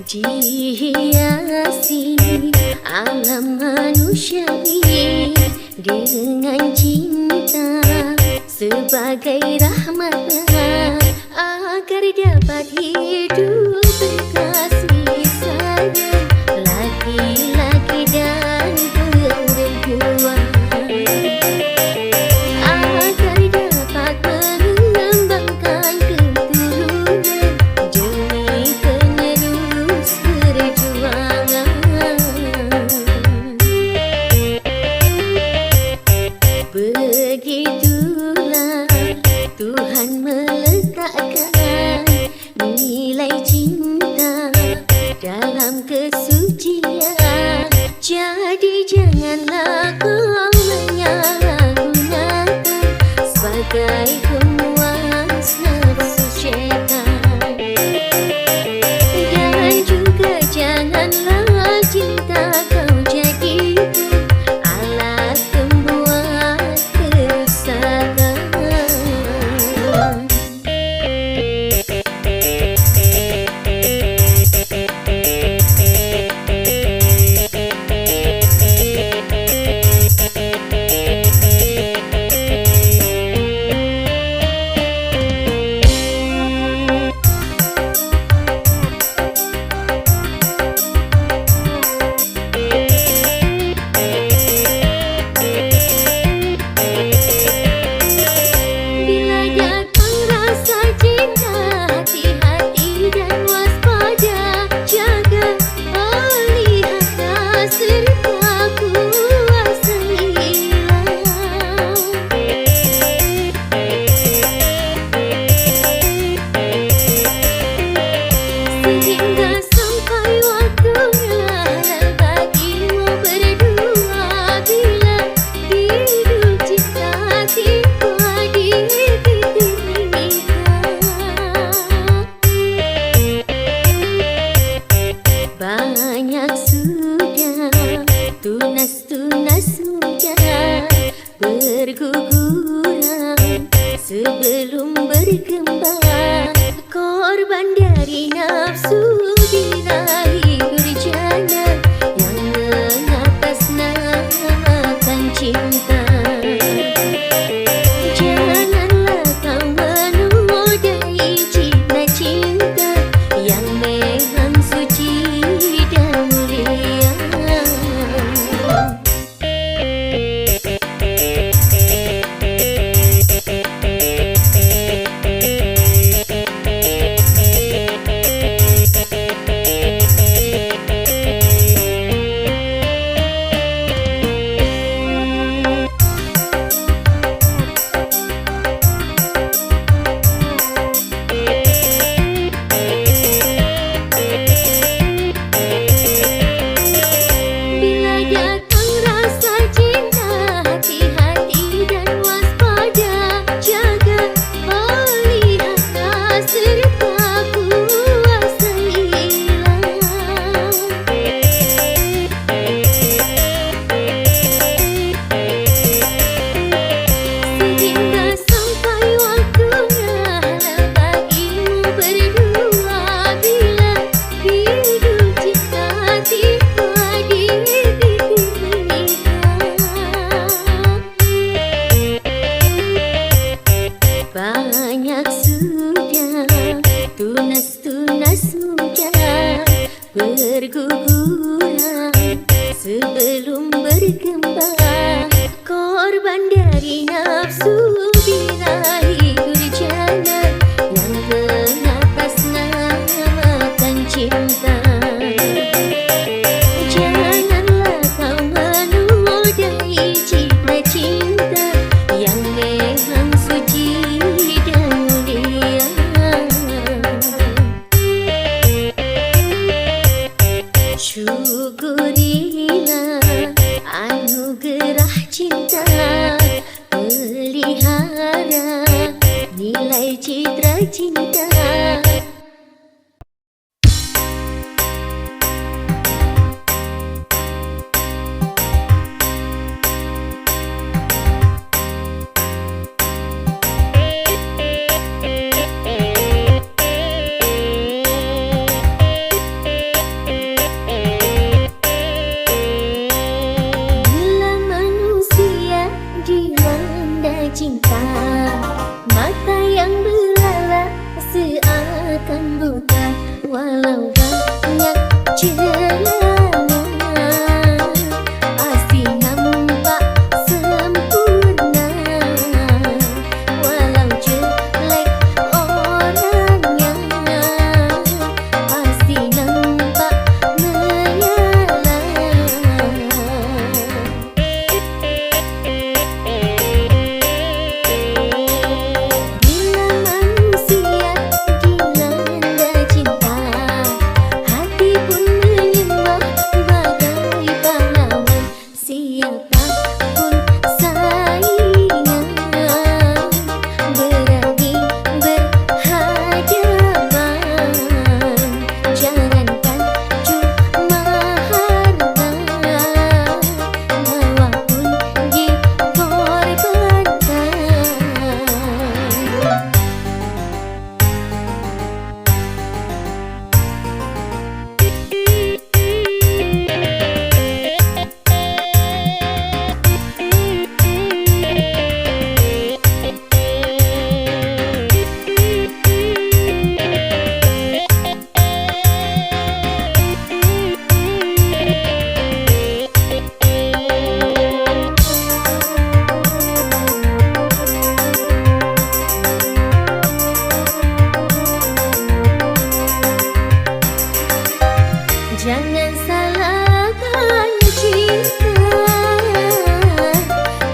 Dihiasi alam manusia ini dengan cinta sebagai rahmatnya agar dapat hidup berkasih sayang laki-laki dan perempuan, agar dapat mengembangkan keturunan demi penerus perjuangan. Begitulah Tuhan meletakkan nilai cinta dalam kesucian. Jadi janganlah kau menyalahgunakan sebagai pemuas nafsu syaitan, dan juga janganlah cinta kau jadikan alat pembuat kerusakan. Banyak sudah tunas-tunas muda berguguran sebelum berkembang, korban dari nafsu birahi durjana yang mengatasnamakan cinta. Janganlah kau menodai cinta-cinta yang memang suci dan mulia. Banyak sudah tunas-tunas muda berguguran sebelum berkembang, korban dari nafsu birahi durjana yang mengatasnamakan cinta. Janganlah kau menodai cinta-cinta yang memang suci dan mulia. Syukurilah anugerah cinta, melihat Jangan salahkan cinta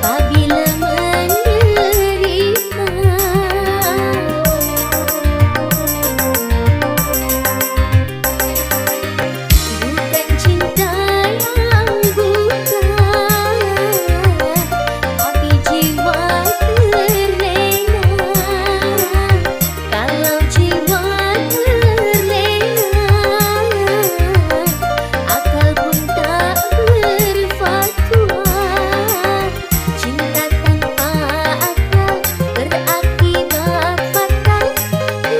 apabila menderita. Bukan cinta yang buta, tapi jiwa terlena. Kalau jiwa terlena, akal pun tak berfatwa. Cinta tanpa akal berakibat fatal.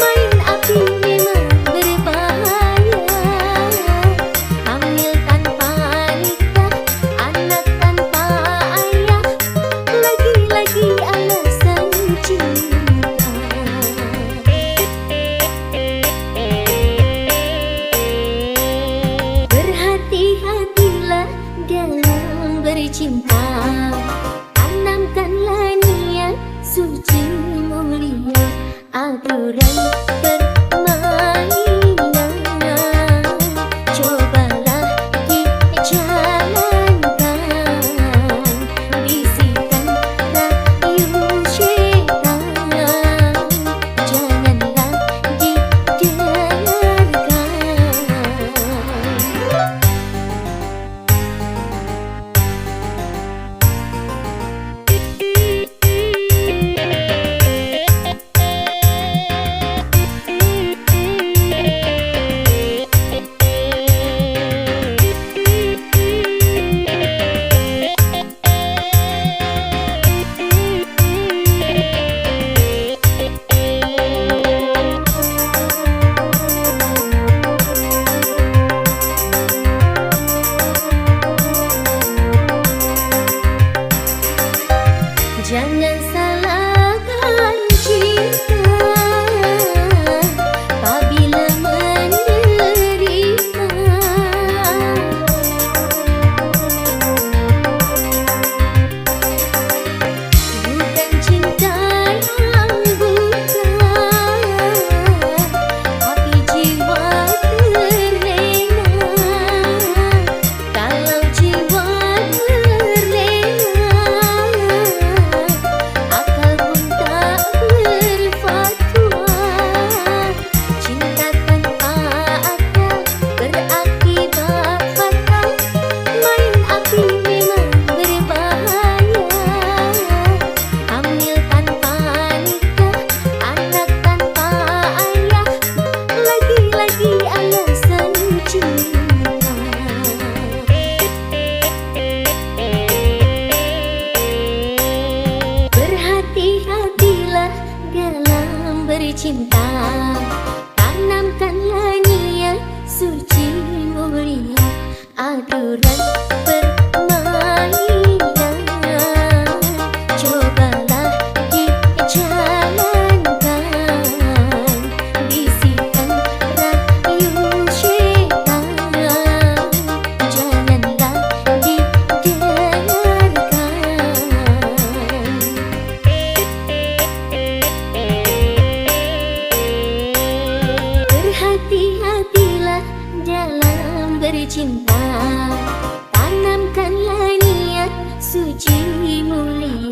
Main api memang berbahaya. Hamil tanpa nikah, anak tanpa ayah, lagi-lagi alasan cinta. Berhati-hatilah dalam bercinta, tanamkanlah niat suci mulia, aturan permainan cobalah dijalankan, bisikan rayu syaitan janganlah didengarkan. Jangan salahkan cinta apabila menderita. Bukan cinta yang buta, tapi jiwa terlena. Kalau jiwa terlena, akal pun tak berfatwa. Cinta tanpa akal berakibat fatal. Main api memang berbahaya. Hamil tanpa nikah, anak tanpa ayah, lagi-lagi alasan cinta. Berhati-hatilah dalam bercinta, tanamkanlah niat suci mulia, aturan permainan cobalah dijalankan, bisikan rayu syaitan janganlah didengarkan. Berhati-hatilah dalam bercinta, tanamkanlah niat suci mulia.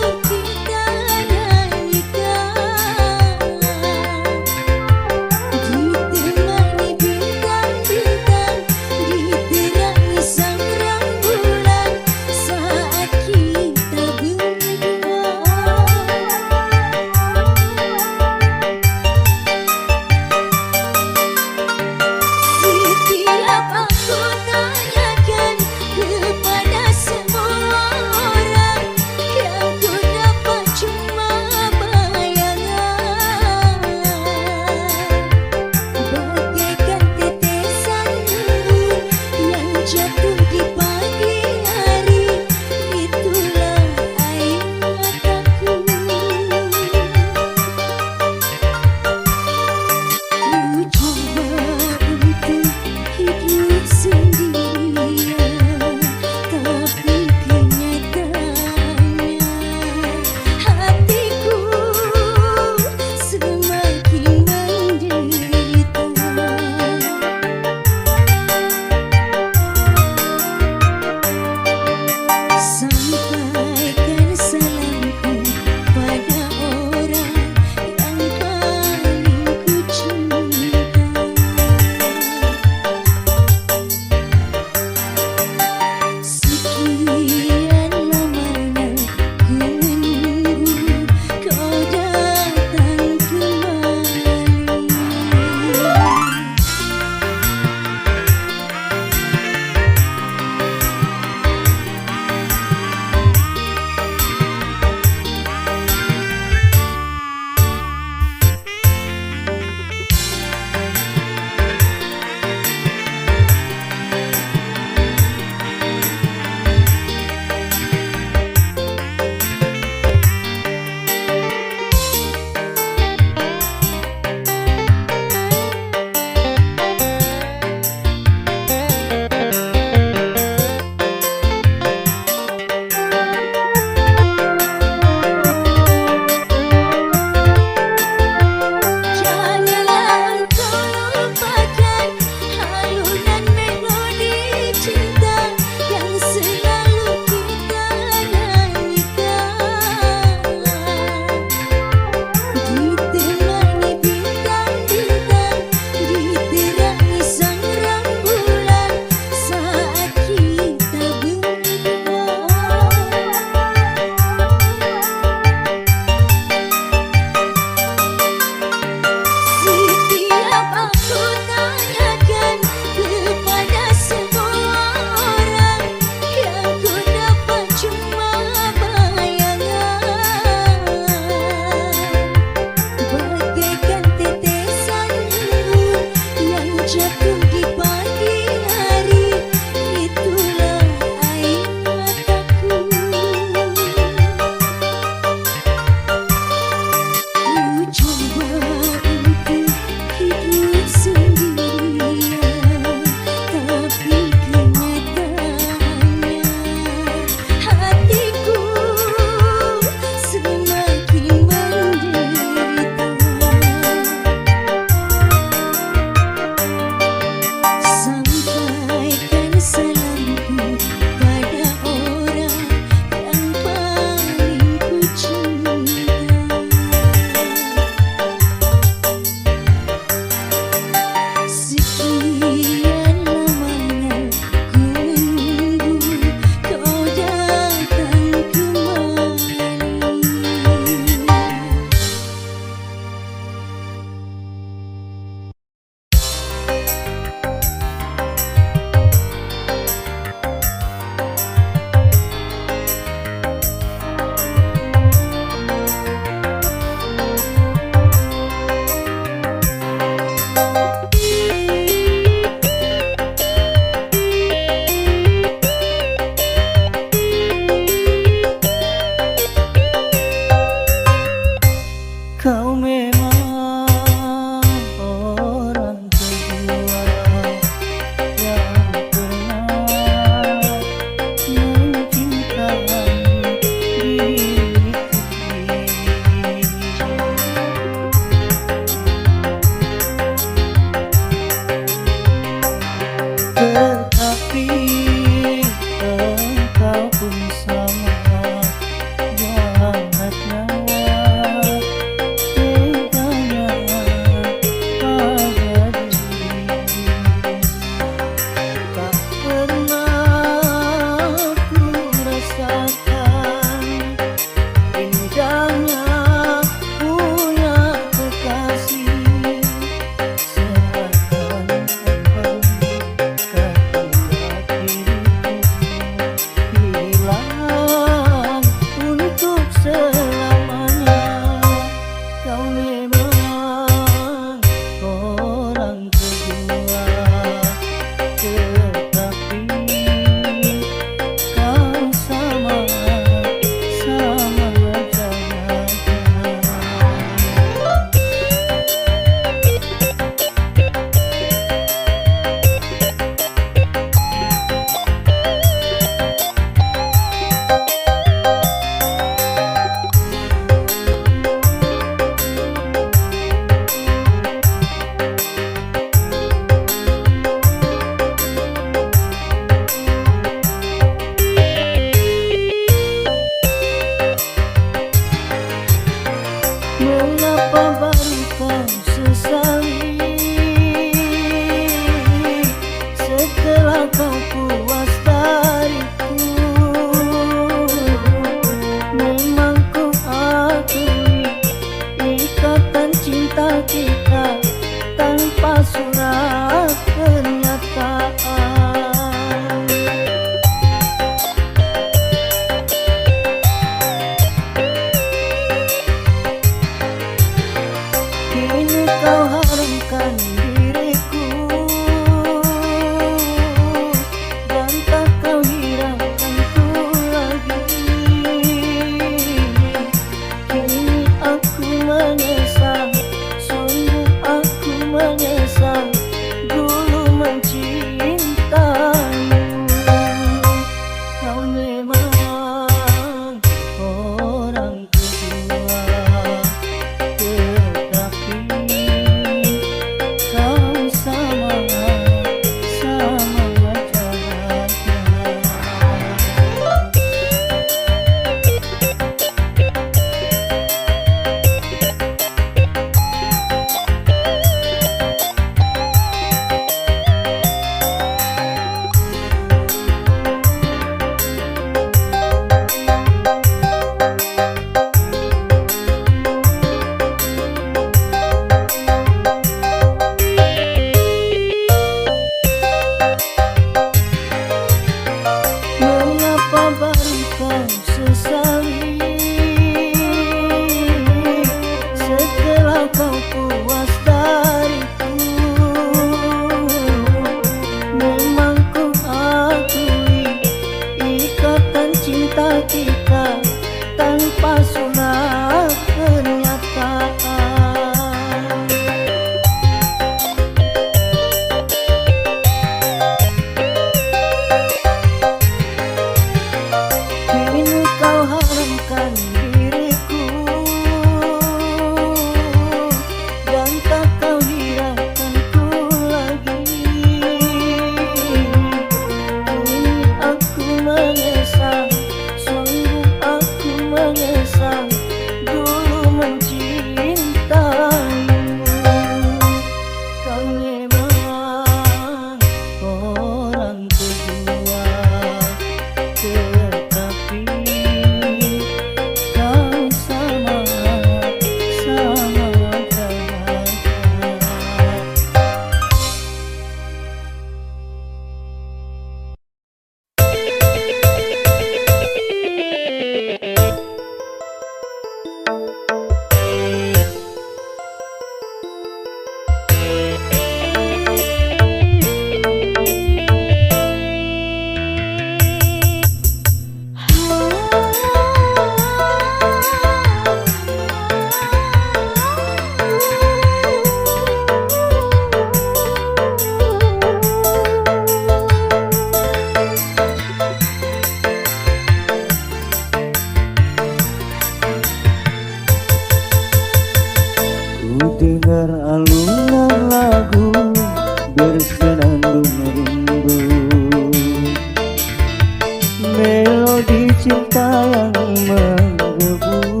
cinta yang menggebu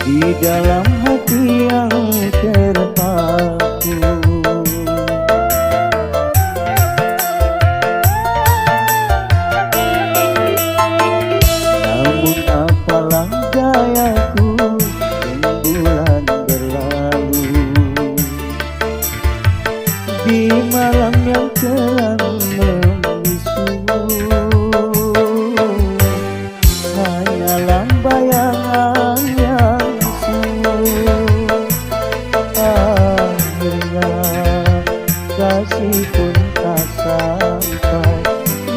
di dalam hati yang terpaku. Namun apalah dayaku, rembulan berlalu di malam yang kelam membisu. Hanyalah bayangan yang semu. Akhirnya kasih pun tak sampai.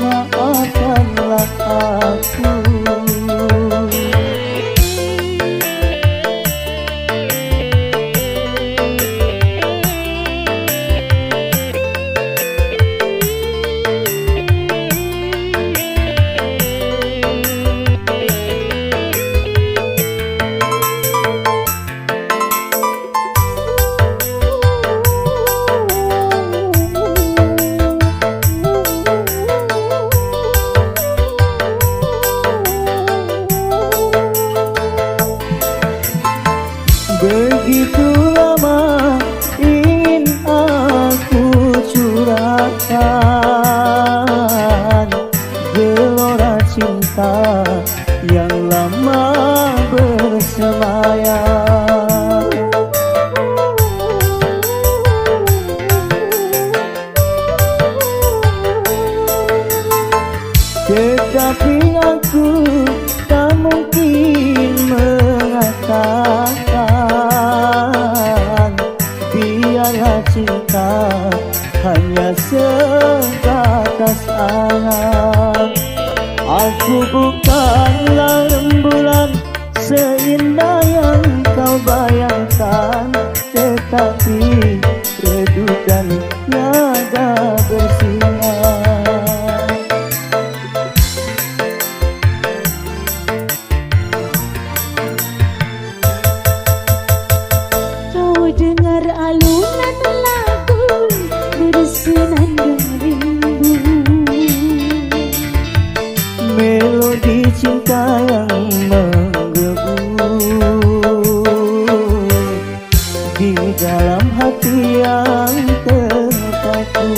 Maafkanlah aku. Begitu lama ingin aku curahkan gelora cinta yang lama bersemayam. Tetapi aku tak mungkin mengatakan biarlah cinta hanya sebatas angan. Aku bukanlah rembulan seindah yang kau bayangkan, tetapi redup dan tiada bersinar. Dengar alunan lagu bersenandung rindu, melodi cinta yang menggebu di dalam hati yang terpaku.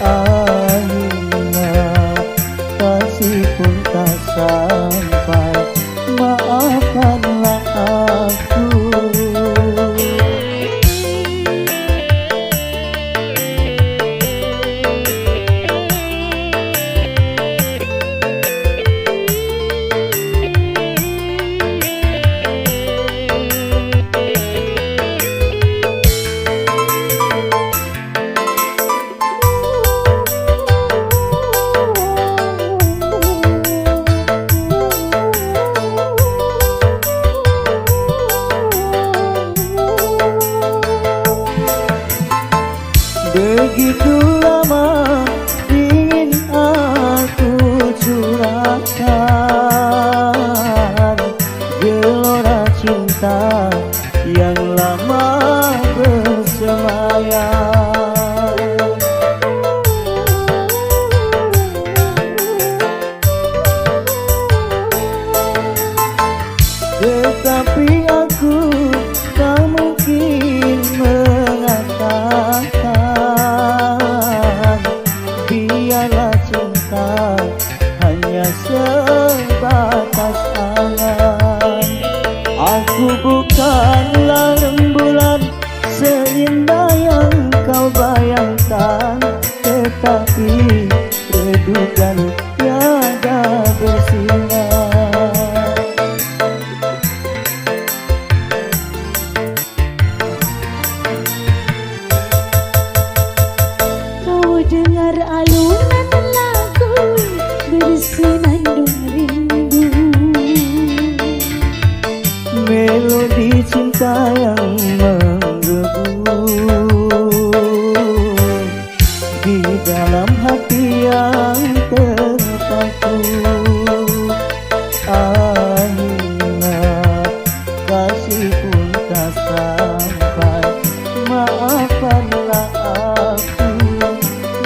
Akhirnya kasih pun tak sampai. Maafkanlah aku. Begitu lama ingin aku curahkan gelora cinta yang lama bersemayam. Tetapi aku tak mungkin mengatakan biarlah cinta hanya sebatas angan. Aku bukanlah rembulan seindah yang kau bayangkan, tetapi redup dan tiada bersinar. dengar alunan lagu bersenandung rindu, melodi cinta yang menggebu di dalam hati yang terpaku. Akhirnya kasih pun tak sampai. Maafkanlah aku,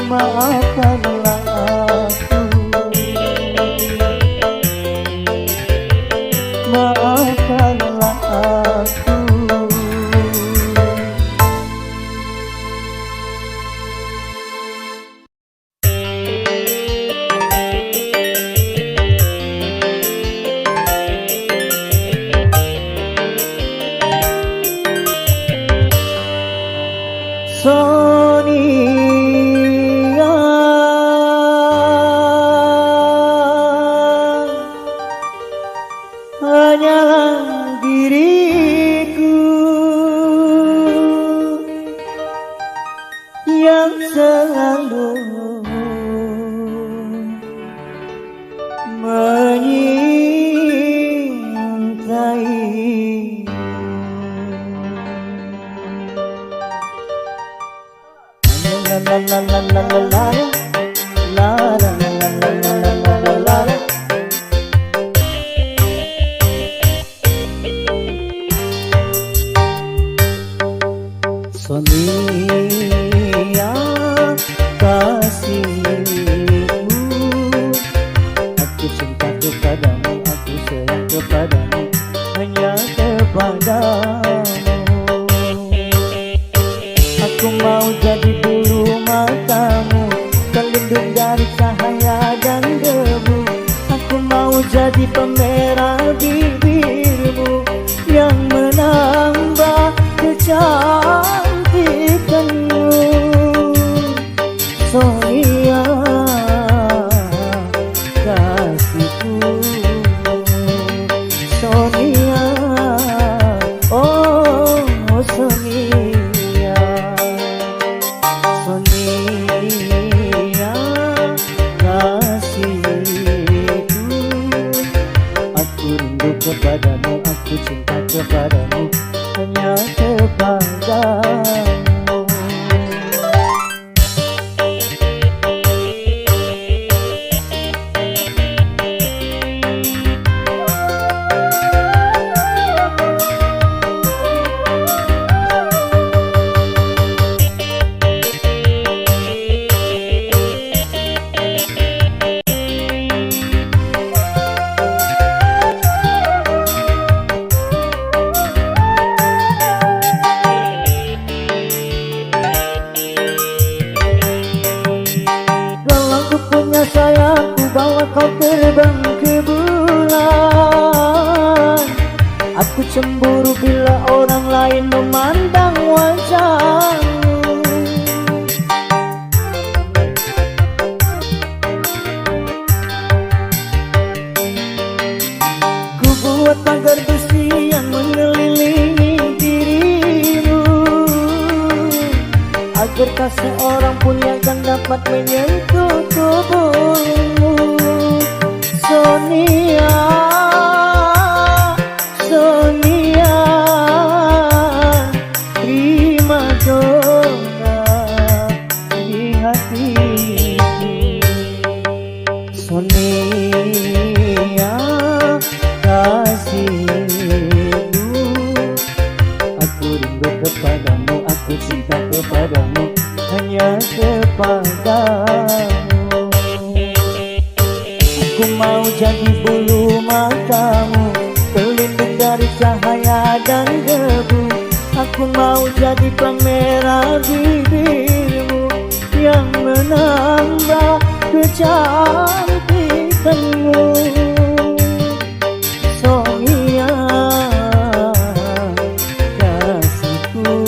maafkanlah aku. Sonia, hanyalah diriku yang selalu menyintai. La la la la la la la la la la la la la la la la. Sonia kasihku, aku cinta kepadamu, aku sayang kepadamu, hanya kepadamu. Aku mau jadi bulu matamu, terlindung dari cahaya dan debu. Aku mau jadi pemerah bibirmu yang menambah kecantikanmu. Sonia kasihku, Sonia, oh Sonia, Sonia kasihku, aku rindu kepadamu, aku cinta kepadamu, hanya kepadamu. Sayangku bawa kau terbang ke bulan. Aku cemburu bila orang lain memandang wajahmu. Ku buat pagar besi yang mengelilingi dirimu, agar tak seorang pun yang akan dapat menyentuh tubuhmu. Sonia, Sonia, prima donna di hatiku. Sonia kasihku, aku rindu kepadamu, aku cinta kepadamu, hanya kepadamu. Aku mau jadi bulu matamu, terlindung dari cahaya dan debu. Aku mau jadi pemerah bibirmu yang menambah kecantikanmu. Sonia kasihku,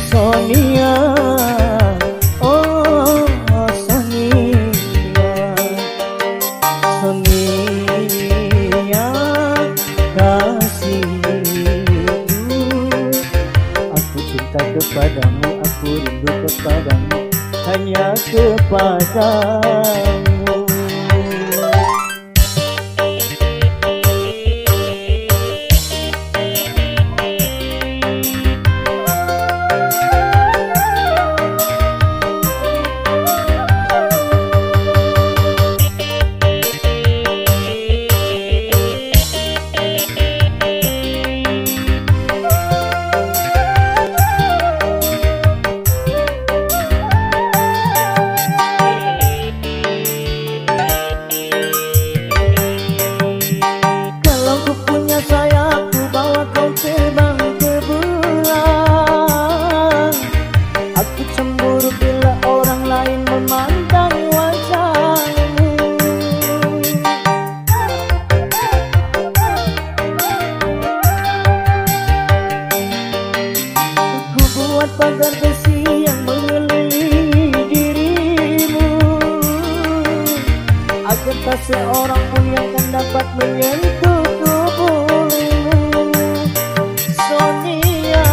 Sonia, oh Sonia, Sonia kasihku, aku cinta kepadamu, aku rindu kepadamu, hanya kepadamu. pagar besi yang mengelilingi dirimu, agar tak seorang pun yang akan dapat menyentuh tubuhmu. Sonia,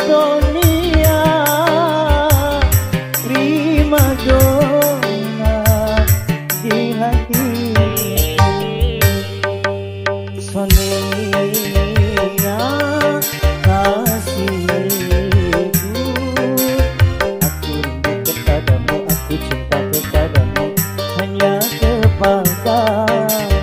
Sonia, prima donna di hati. Sonia, kasihku, aku rindu kepadamu, aku cinta kepadamu, hanya kepadamu.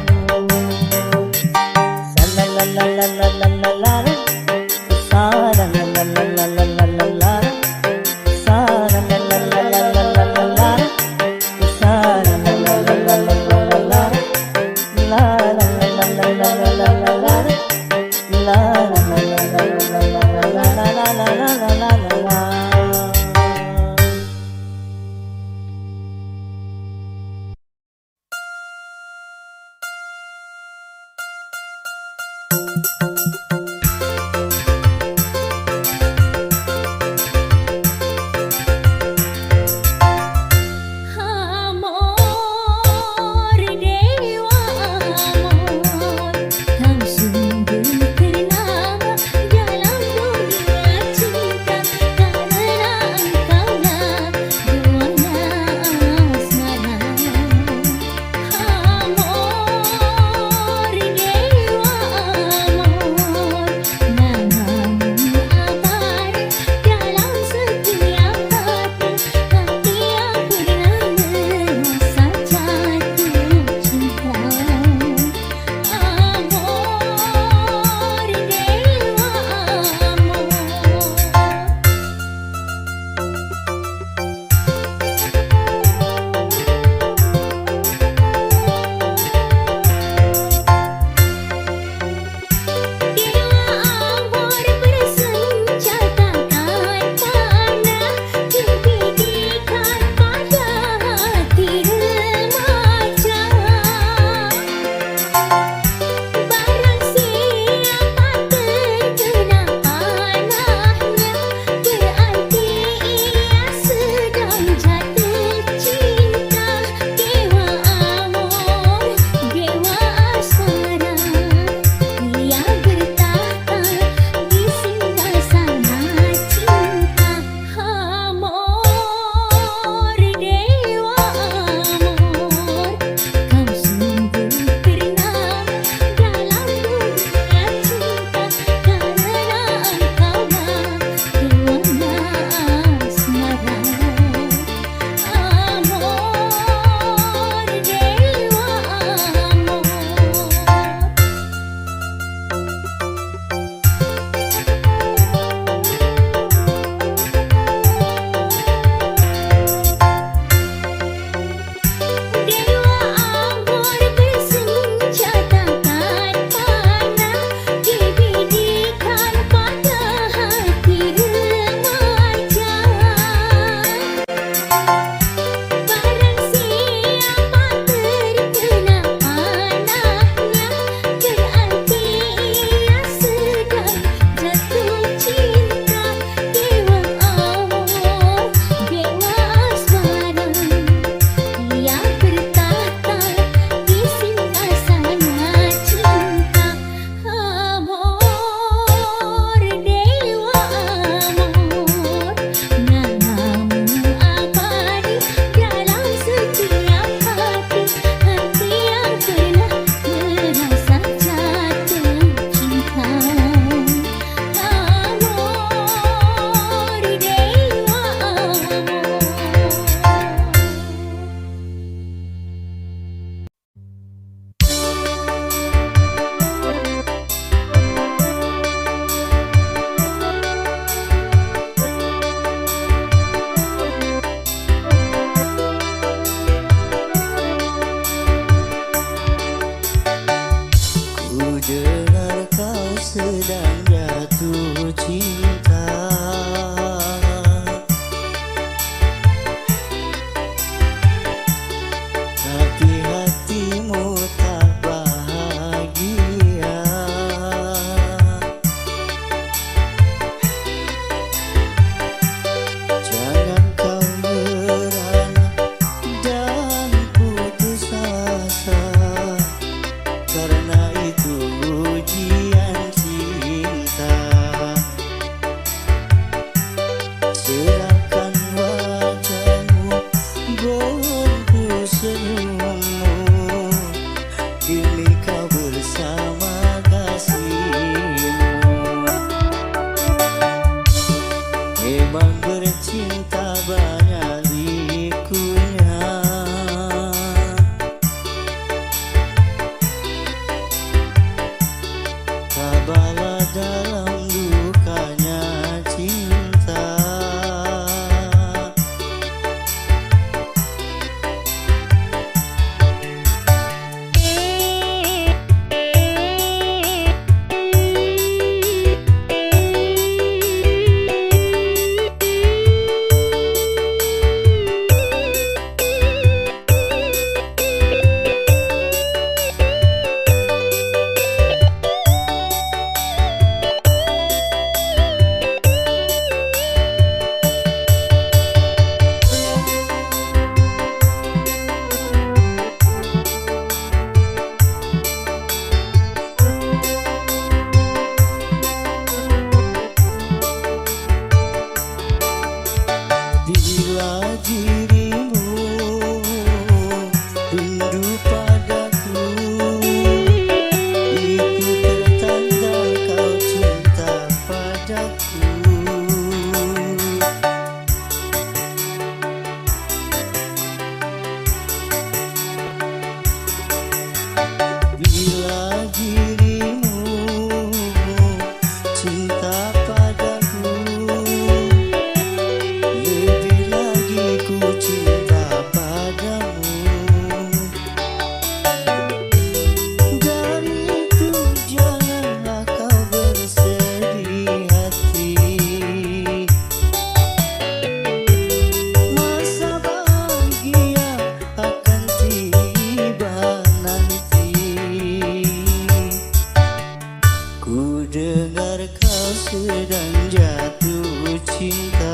cinta,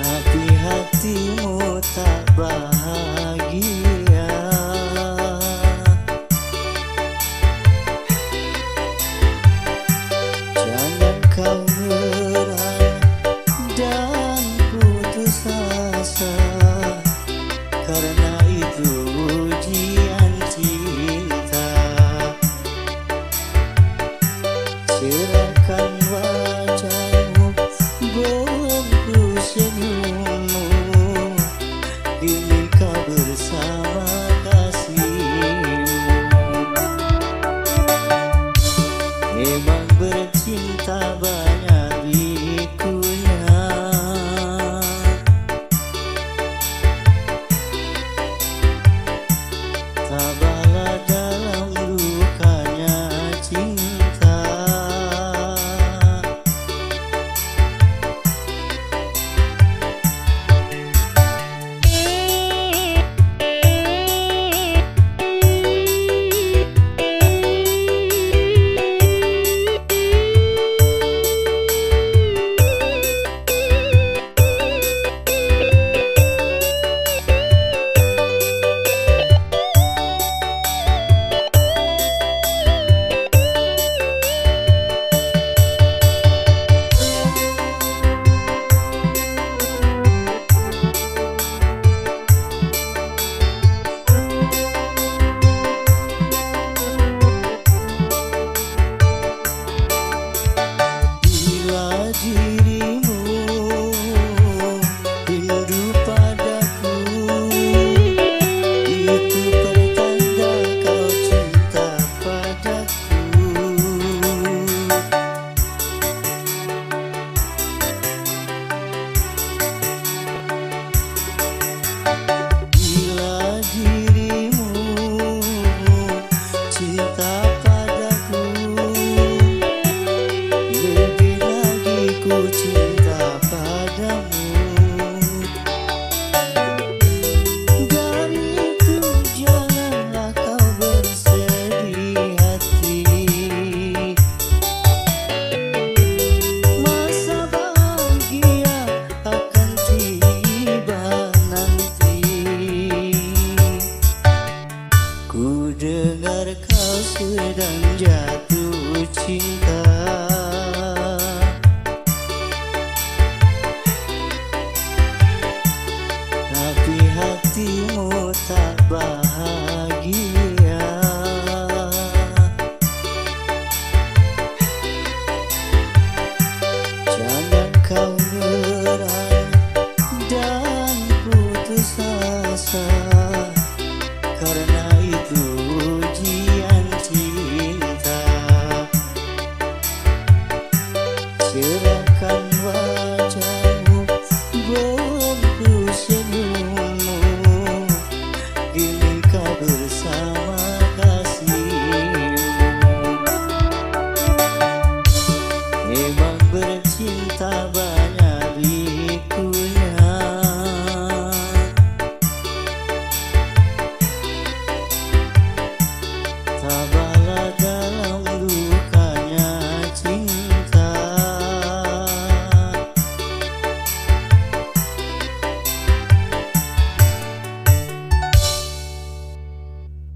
tapi hatimu tak bahagia. Jangan kau menyerah dan putus asa, karena itu ujian cinta. Cerahkan wajahmu, bongku senyummu, ini kau bersama kasihmu. Memang bercinta banyak likunya, tabahlah dalam lukanya cinta. Dirimu rindu padaku, itu pertanda kau cinta padaku. Bila dirimu cinta padaku, ku cinta padamu. Dari itu janganlah kau bersedih hati, masa bahagia akan tiba nanti. Ku dengar kau sedang jatuh cinta,